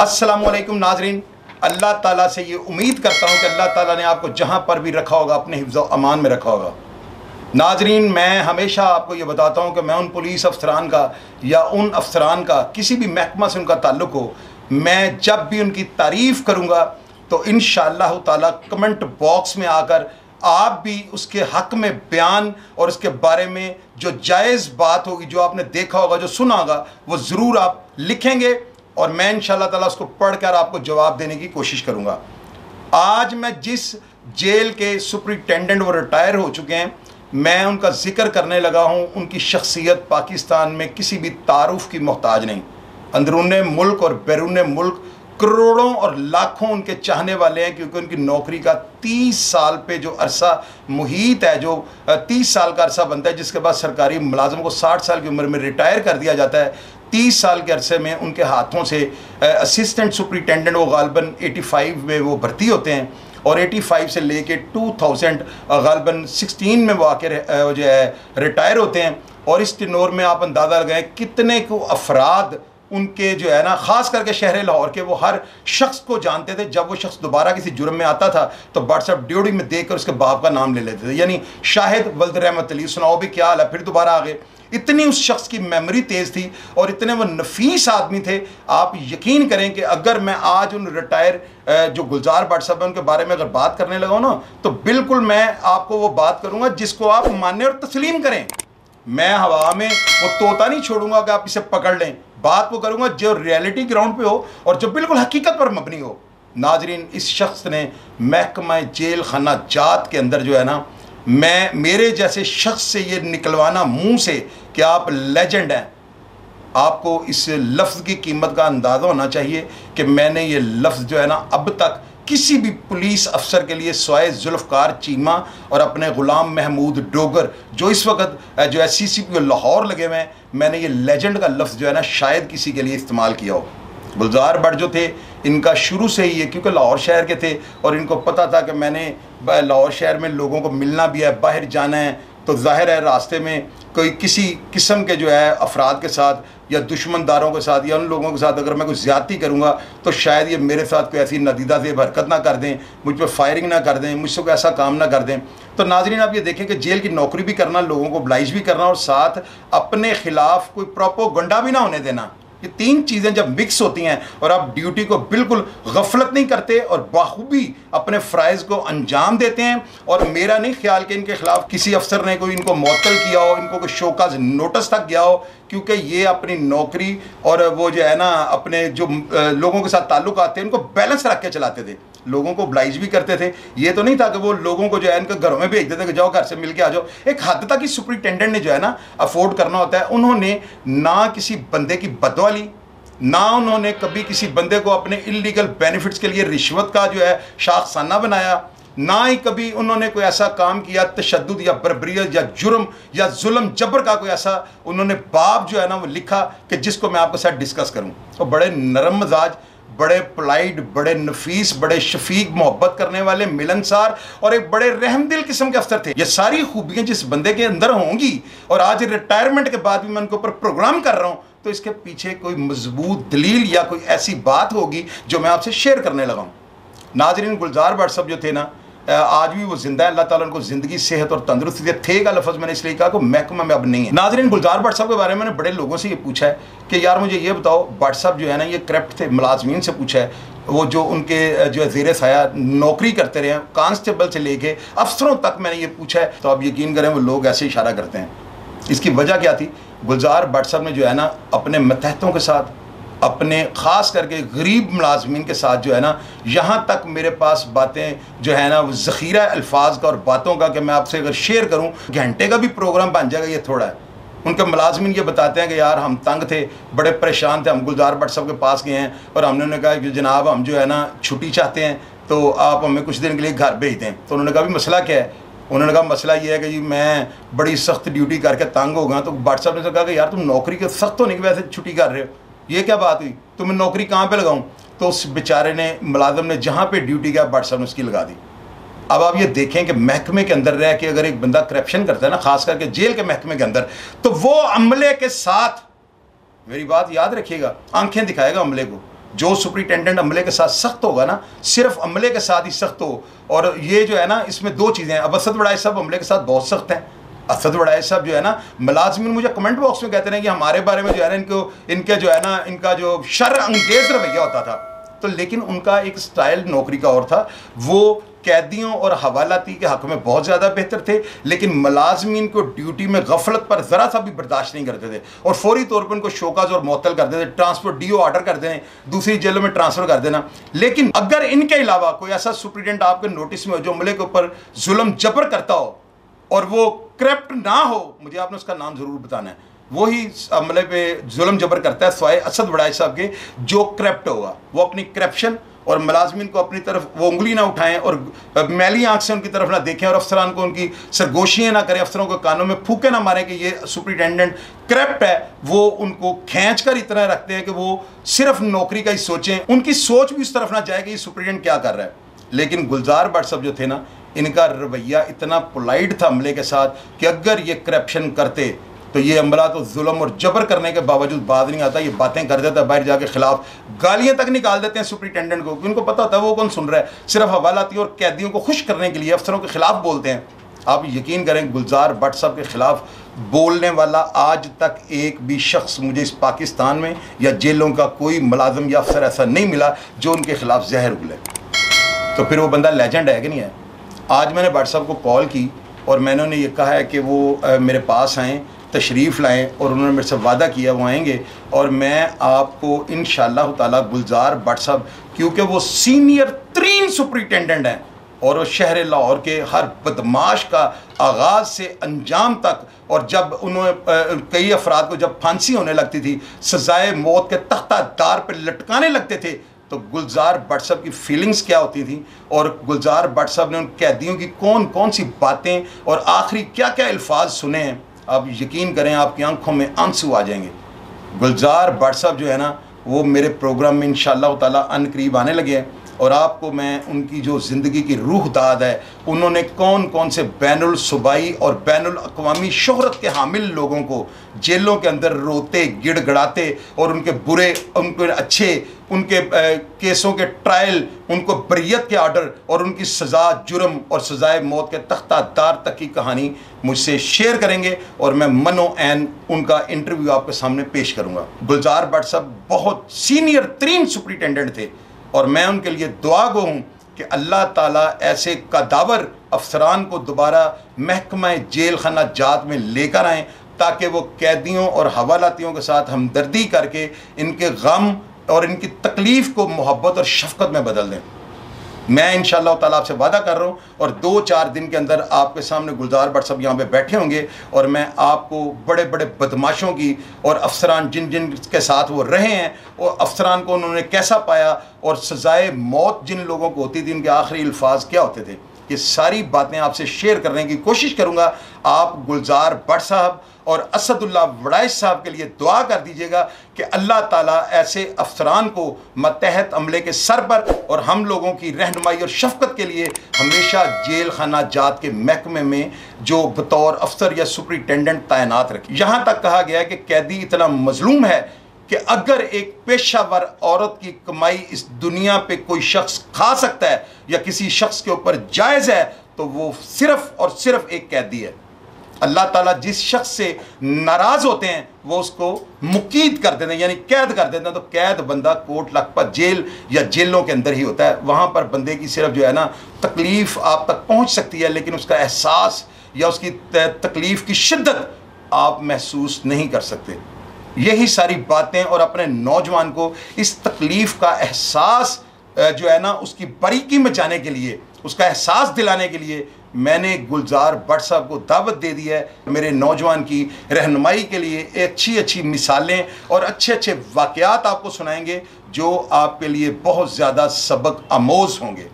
अस्सलामुअलैकुम नाजरीन, अल्लाह ताला से ये उम्मीद करता हूँ कि अल्लाह ताला ने आपको जहाँ पर भी रखा होगा अपने हिफ्ज़ व अमान में रखा होगा। नाजरीन, मैं हमेशा आपको ये बताता हूँ कि मैं उन पुलिस अफसरान का या उन अफसरान का किसी भी महकमा से उनका ताल्लुक़ हो, मैं जब भी उनकी तारीफ़ करूँगा तो इंशाअल्लाह ताला कमेंट बॉक्स में आकर आप भी उसके हक़ में बयान और उसके बारे में जो जायज़ बात होगी, जो आपने देखा होगा, जो सुना होगा, वो ज़रूर आप लिखेंगे और मैं इंशाअल्लाह ताला उसको पढ़कर आपको जवाब देने की कोशिश करूँगा। आज मैं जिस जेल के सुपरिटेंडेंट वो रिटायर हो चुके हैं, मैं उनका ज़िक्र करने लगा हूँ। उनकी शख्सियत पाकिस्तान में किसी भी तारुफ़ की मोहताज नहीं। अंदरून मुल्क और बैरून मुल्क करोड़ों और लाखों उनके चाहने वाले हैं, क्योंकि उनकी नौकरी का 30 साल पे जो अरसा मुहीत है, जो 30 साल का अरसा बनता है, जिसके बाद सरकारी मुलाजम को 60 साल की उम्र में रिटायर कर दिया जाता है। 30 साल के अरसे में उनके हाथों से असिस्टेंट सुपरिटेंडेंट वो गालबन 85 में वो भर्ती होते हैं और 85 से लेके 2000 गालबन 16 में वो आके जो है रिटायर होते हैं। और इस टिनोर में आप अंदाज़ा लगाएं कितने को अफराद उनके जो है ना, ख़ास करके शहर लाहौर के, वो हर शख्स को जानते थे। जब वो शख्स दोबारा किसी जुर्म में आता था तो व्हाट्सएप ड्यूटी में देख कर उसके बाप का नाम ले लेते थे, यानी शाहिद वल्द रहमत अली, सुनाओ भी क्या हाल है, फिर दोबारा आ गए। इतनी उस शख्स की मेमोरी तेज़ थी और इतने वो नफीस आदमी थे। आप यकीन करें कि अगर मैं आज उन रिटायर जो गुलजार भट्ट साहब हैं उनके बारे में अगर बात करने लगा ना, तो बिल्कुल मैं आपको वो बात करूँगा जिसको आप माने और तस्लीम करें। मैं हवा में वो तोता नहीं छोड़ूंगा कि आप इसे पकड़ लें। बात वो करूँगा जो रियलिटी ग्राउंड पे हो और जो बिल्कुल हकीकत पर मबनी हो। नाजरीन, इस शख्स ने महकमा जेल खाना जात के अंदर जो है ना, मैं मेरे जैसे शख्स से ये निकलवाना मुंह से कि आप लेजेंड हैं, आपको इस लफ्ज़ की कीमत का अंदाज़ा होना चाहिए कि मैंने ये लफ्ज़ जो है ना अब तक किसी भी पुलिस अफसर के लिए स्वाय जुल्फ़कार चीमा और अपने ग़ुलाम महमूद डोगर जो इस वक्त जो है CCPO लाहौर लगे हुए हैं, मैंने ये लेजेंड का लफ्ज़ जो है ना शायद किसी के लिए इस्तेमाल किया हो। गुलजार भट्ट जो थे, इनका शुरू से ही है, क्योंकि लाहौर शहर के थे और इनको पता था कि मैंने लाहौर शहर में लोगों को मिलना भी है, बाहर जाना है, तो जाहिर है रास्ते में कोई किसी किस्म के जो है अफराद के साथ या दुश्मनदारों के साथ या उन लोगों के साथ अगर मैं कोई ज़्यादती करूँगा तो शायद ये मेरे साथ कोई ऐसी नदीदा ज़ेब हरकत ना कर दें, मुझ पर फायरिंग ना कर दें, मुझसे कोई ऐसा काम ना कर दें। तो नाजरीन, आप ये देखें कि जेल की नौकरी भी करना, लोगों को ब्लाइज भी करना और साथ अपने ख़िलाफ़ कोई प्रोपोगंडा भी ना होने देना, ये तीन चीज़ें जब मिक्स होती हैं और आप ड्यूटी को बिल्कुल गफलत नहीं करते और बाखूबी अपने फ़राइज़ को अंजाम देते हैं। और मेरा नहीं ख्याल कि इनके ख़िलाफ़ किसी अफसर ने कोई इनको मुअत्तल किया हो, इनको कोई शोकाज़ नोटिस तक गया हो, क्योंकि ये अपनी नौकरी और वो जो है ना अपने जो लोगों के साथ ताल्लुक़ आते हैं उनको बैलेंस रख के चलाते थे। लोगों को ब्लाइज भी करते थे। ये तो नहीं था कि वो लोगों को जो है इनके घरों में भेज देते कि जाओ घर से मिल के आ जाओ। एक हद तक ही सुपरिटेंडेंट ने जो है ना अफोर्ड करना होता है। उन्होंने ना किसी बंदे की बदवा ली, ना उन्होंने कभी किसी बंदे को अपने इलीगल बेनिफिट्स के लिए रिश्वत का जो है शाखसाना बनाया, ना ही कभी उन्होंने कोई ऐसा काम किया तशद्दुद या बर्बरियत या जुर्म या जुल्म जबर का कोई ऐसा उन्होंने बाब जो है ना वो लिखा कि जिसको मैं आपके साथ डिस्कस करूं। तो बड़े नरम मजाज, बड़े पोलाइट, बड़े नफीस, बड़े शफीक, मोहब्बत करने वाले, मिलनसार और एक बड़े रहमदिल किस्म के अफसर थे। ये सारी खूबियाँ जिस बंदे के अंदर होंगी और आज रिटायरमेंट के बाद भी मैं उनके ऊपर प्रोग्राम कर रहा हूँ, तो इसके पीछे कोई मजबूत दलील या कोई ऐसी बात होगी जो मैं आपसे शेयर करने लगा हूँ। नाजरीन, गुलजार भट्ट साहब जो थे ना, आज भी वो जिंदा है। अल्लाह ताला उनको ज़िंदगी, सेहत और तंदुरुस्ती दे। थे का लफ्ज़ मैंने इसलिए कहा कि महकमा में अब नहीं है। नाजरीन, गुलजार भट्ट साहब के बारे में मैंने बड़े लोगों से ये पूछा है कि यार मुझे ये बताओ, भट्ट साहब जो है ना ये करप्ट थे, मुलाजमीन से पूछा है, वो जो उनके जो है ज़ेरे साया नौकरी करते रहे, कांस्टेबल से लेके अफसरों तक मैंने ये पूछा है। तो आप यकीन करें वो लोग ऐसे इशारा करते हैं। इसकी वजह क्या थी? गुलजार भट्ट साहब ने जो है ना अपने मतहतों के साथ, अपने ख़ास करके गरीब मुलाजमीन के साथ जो है ना, यहाँ तक मेरे पास बातें जो है ना वो ज़ख़ीरा अल्फाज का और बातों का कि मैं आपसे अगर शेयर करूँ घंटे का भी प्रोग्राम बन जाएगा, ये थोड़ा है। उनके मुलाजमीन ये बताते हैं कि यार हम तंग थे, बड़े परेशान थे, हम गुलजार भट्ट साहब के पास गए हैं और हमने उन्हें कहा कि जनाब हम जो है ना छुट्टी चाहते हैं, तो आप हमें कुछ दिन के लिए घर भेज दें। तो उन्होंने कहा भी मसला क्या है? उन्होंने कहा मसला ये है कि जी मैं बड़ी सख्त ड्यूटी करके तंग हो गया। तो भट्ट साहब ने कहा कि यार तुम नौकरी के सख्त होने की वजह से छुट्टी कर रहे हो, ये क्या बात हुई? तो मैं नौकरी कहाँ पे लगाऊं? तो उस बेचारे ने, मुलाजम ने जहाँ पे ड्यूटी किया, भट्ट साहब ने उसकी लगा दी। अब आप ये देखें कि महकमे के अंदर रह के अगर एक बंदा करप्शन करता है ना, खास करके जेल के महकमे के अंदर, तो वो अमले के साथ, मेरी बात याद रखिएगा, आंखें दिखाएगा अमले को, जो सुपरिटेंडेंट अमले के साथ सख्त होगा ना, सिर्फ अमले के साथ ही सख्त हो। और ये जो है ना, इसमें दो चीज़ें हैं। अब असद वड़ाई साहब अमले के साथ बहुत सख्त हैं। असद वड़ाई साहब जो है ना, मुलाजमीन मुझे कमेंट बॉक्स में कहते हैं कि हमारे बारे में जो है ना, इनके जो है ना, इनका जो शर अंगेज रवैया होता था। तो लेकिन उनका एक स्टाइल नौकरी का और था, वो कैदियों और हवालाती के हक़ में बहुत ज़्यादा बेहतर थे, लेकिन मुलाजमीन को ड्यूटी में गफलत पर ज़रा सा भी बर्दाश्त नहीं करते थे और फौरी तौर पर उनको शोकाज और मुअत्तल कर देते, ट्रांसफर डीओ ऑर्डर कर दें, दूसरी जेलों में ट्रांसफ़र कर देना। लेकिन अगर इनके अलावा कोई ऐसा सुप्रीटेंडेंट आपके नोटिस में हो जो अमले के ऊपर जुल्म जबर करता हो और वो करप्ट ना हो, मुझे आपने उसका नाम ज़रूर बताना है, वही अमले पे जुल्म जबर करता है सवाए असद वड़ाई साहब के, जो करप्ट होगा वो अपनी करप्शन और मुलाजमीन को अपनी तरफ वो उंगली ना उठाएं और मैली आंख से उनकी तरफ ना देखें और अफसरान को उनकी सरगोशियाँ ना करें, अफसरों को कानों में फूके ना मारें कि ये सुपरिटेंडेंट करप्ट है। वो उनको खींच कर इतना रखते हैं कि वो सिर्फ नौकरी का ही सोचें, उनकी सोच भी उस तरफ ना जाए कि ये सुपरिटेंडेंट क्या कर रहा है। लेकिन गुलजार भट्ट साहब जो थे ना, इनका रवैया इतना पोलाइट था अमले के साथ कि अगर ये करप्शन करते तो ये अमला तो जुल्म और जबर करने के बावजूद बात नहीं आता, ये बातें कर देता है, बाहर जाके खिलाफ गालियां तक निकाल देते हैं सुपरिटेंडेंट को, उनको पता होता है वो कौन सुन रहा है, सिर्फ हवालाती और कैदियों को खुश करने के लिए अफसरों के खिलाफ बोलते हैं। आप यकीन करें, गुलजार भट्ट साहब के खिलाफ बोलने वाला आज तक एक भी शख्स मुझे इस पाकिस्तान में या जेलों का कोई मुलाजिम या अफसर ऐसा नहीं मिला जो उनके खिलाफ जहर उगले। तो फिर वो बंदा लेजेंड है कि नहीं है। आज मैंने भट्ट साहब को कॉल की और मैंने उन्हें ये कहा है कि वो मेरे पास आएँ, तशरीफ़ लाएँ, और उन्होंने मेरे से वादा किया वो आएंगे। और मैं आपको इंशाअल्लाह ताला गुलजार भट्ट साहब, क्योंकि वो सीनियर तरीन सुपरिटेंडेंट हैं और वो शहर लाहौर के हर बदमाश का आगाज़ से अंजाम तक, और जब उन्होंने कई अफराद को जब फांसी होने लगती थी, सजाए मौत के तख्ता दार पर लटकाने लगते थे, तो गुलजार भट्ट साहब की फीलिंग्स क्या होती थी और गुलजार भट्ट साहब ने उन कैदियों की कौन कौन सी बातें और आखिरी क्या क्या अल्फाज सुने हैं, आप यकीन करें आपकी आंखों में आंसू आ जाएंगे। गुलजार भट्ट साहब जो है ना, वो मेरे प्रोग्राम में इंशाअल्लाह ताला अनकरीब आने लगे हैं और आपको मैं उनकी जो ज़िंदगी की रूह दाद है, उन्होंने कौन कौन से बैनुल सूबाई और बैनुल अक़वामी शोहरत के हामिल लोगों को जेलों के अंदर रोते गिड़गड़ाते और उनके बुरे उनके अच्छे उनके केसों के ट्रायल, उनको बरियत के आर्डर और उनकी सज़ा जुर्म और सज़ाए मौत के तख्ता दार तक की कहानी मुझसे शेयर करेंगे और मैं मनो ऐन उनका इंटरव्यू आपके सामने पेश करूँगा। गुलजार भट्ट साहब बहुत सीनियर तरीन सुपरिटेंडेंट थे और मैं उनके लिए दुआ गो हूँ कि अल्लाह ताला ऐसे कदावर अफसरान को दोबारा महकमा जेल खाना जात में लेकर आएँ ताकि वो कैदियों और हवालातियों के साथ हमदर्दी करके इनके गम और इनकी तकलीफ़ को मोहब्बत और शफ़क़त में बदल दें। मैं इंशाअल्लाह ताला आपसे वादा कर रहा हूँ और 2-4 दिन के अंदर आपके सामने गुलजार भट्ट साहब यहाँ पे बैठे होंगे और मैं आपको बड़े बड़े बदमाशों की और अफसरान जिन जिन के साथ वो रहे हैं और अफसरान को उन्होंने कैसा पाया और सज़ाए मौत जिन लोगों को होती थी, इनके आखिरी अल्फाज क्या होते थे, ये सारी बातें आपसे शेयर करने की कोशिश करूँगा। आप गुलजार भट्ट साहब और असदुल्लाह वड़ाइश साहब के लिए दुआ कर दीजिएगा कि अल्लाह ताला ऐसे अफसरान को मतहत अमले के सर पर और हम लोगों की रहनुमाई और शफ़क़त के लिए हमेशा जेल खाना जात के महकमे में जो बतौर अफसर या सुपरिटेंडेंट तैनात रखे। यहाँ तक कहा गया है कि कैदी इतना मजलूम है कि अगर एक पेशावर औरत की कमाई इस दुनिया पे कोई शख्स खा सकता है या किसी शख्स के ऊपर जायज़ है तो वो सिर्फ़ और सिर्फ एक कैदी है। अल्लाह ताला जिस शख्स से नाराज़ होते हैं वो उसको मुकीद कर देते हैं, यानी कैद कर देते हैं। तो कैद बंदा कोट लखपत जेल या जेलों के अंदर ही होता है। वहाँ पर बंदे की सिर्फ जो है ना तकलीफ़ आप तक पहुँच सकती है, लेकिन उसका एहसास या उसकी तकलीफ़ की शिद्दत आप महसूस नहीं कर सकते। यही सारी बातें और अपने नौजवान को इस तकलीफ़ का एहसास जो है ना उसकी बारीकी में जाने के लिए, उसका एहसास दिलाने के लिए मैंने गुलजार भट्ट साहब को दावत दे दी है। मेरे नौजवान की रहनुमाई के लिए अच्छी अच्छी मिसालें और अच्छे अच्छे वाक़यात आपको सुनाएंगे जो आपके लिए बहुत ज़्यादा सबक आमोज़ होंगे।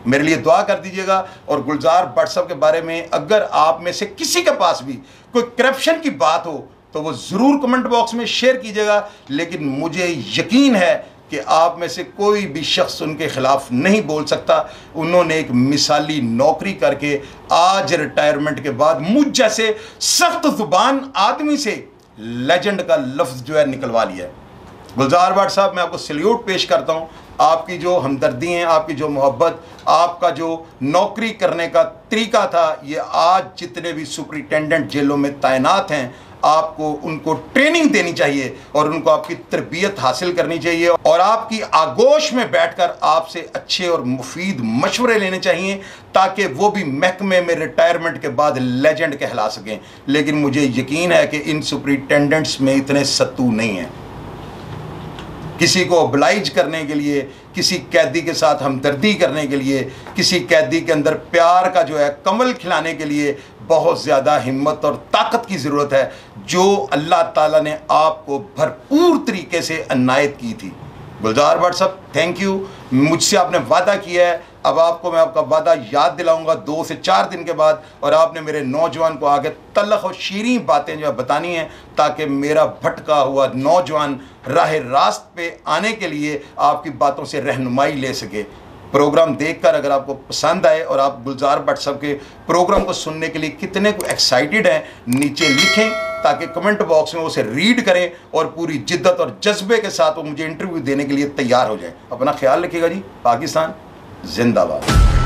मेरे लिए दुआ कर दीजिएगा। और गुलजार भट्ट साहब के बारे में अगर आप में से किसी के पास भी कोई करप्शन की बात हो तो वो ज़रूर कमेंट बॉक्स में शेयर कीजिएगा। लेकिन मुझे यकीन है कि आप में से कोई भी शख्स उनके ख़िलाफ़ नहीं बोल सकता। उन्होंने एक मिसाली नौकरी करके आज रिटायरमेंट के बाद मुझ जैसे सख्त ज़ुबान आदमी से लेजेंड का लफ्ज़ जो है निकलवा लिया है। गुलजार भट्ट साहब, मैं आपको सल्यूट पेश करता हूँ। आपकी जो हमदर्दी हैं, आपकी जो मोहब्बत, आपका जो नौकरी करने का तरीका था, ये आज जितने भी सुपरिटेंडेंट जेलों में तैनात हैं, आपको उनको ट्रेनिंग देनी चाहिए और उनको आपकी तरबियत हासिल करनी चाहिए और आपकी आगोश में बैठकर आपसे अच्छे और मुफीद मशवरे लेने चाहिए, ताकि वो भी महकमे में रिटायरमेंट के बाद लेजेंड कहला सकें। लेकिन मुझे यकीन है कि इन सुपरिटेंडेंट्स में इतने सत्तू नहीं हैं। किसी को ओब्लाइज करने के लिए, किसी कैदी के साथ हमदर्दी करने के लिए, किसी कैदी के अंदर प्यार का जो है कमल खिलाने के लिए बहुत ज़्यादा हिम्मत और ताकत की ज़रूरत है, जो अल्लाह ताला ने आपको भरपूर तरीके से अनायत की थी। गुलजार भट्ट साहब, थैंक यू। मुझसे आपने वादा किया है, अब आपको मैं आपका वादा याद दिलाऊंगा 2 से 4 दिन के बाद, और आपने मेरे नौजवान को आगे तल्ख और शीरीं बातें जो है बतानी हैं, ताकि मेरा भटका हुआ नौजवान राह रास्त पे आने के लिए आपकी बातों से रहनुमाई ले सके। प्रोग्राम देखकर अगर आपको पसंद आए और आप गुलजार भट्ट साहब के प्रोग्राम को सुनने के लिए कितने को एक्साइटेड हैं, नीचे लिखें, ताकि कमेंट बॉक्स में उसे रीड करें और पूरी जिद्दत और जज्बे के साथ वो मुझे इंटरव्यू देने के लिए तैयार हो जाए। अपना ख्याल रखिएगा जी। पाकिस्तान जिंदाबाद।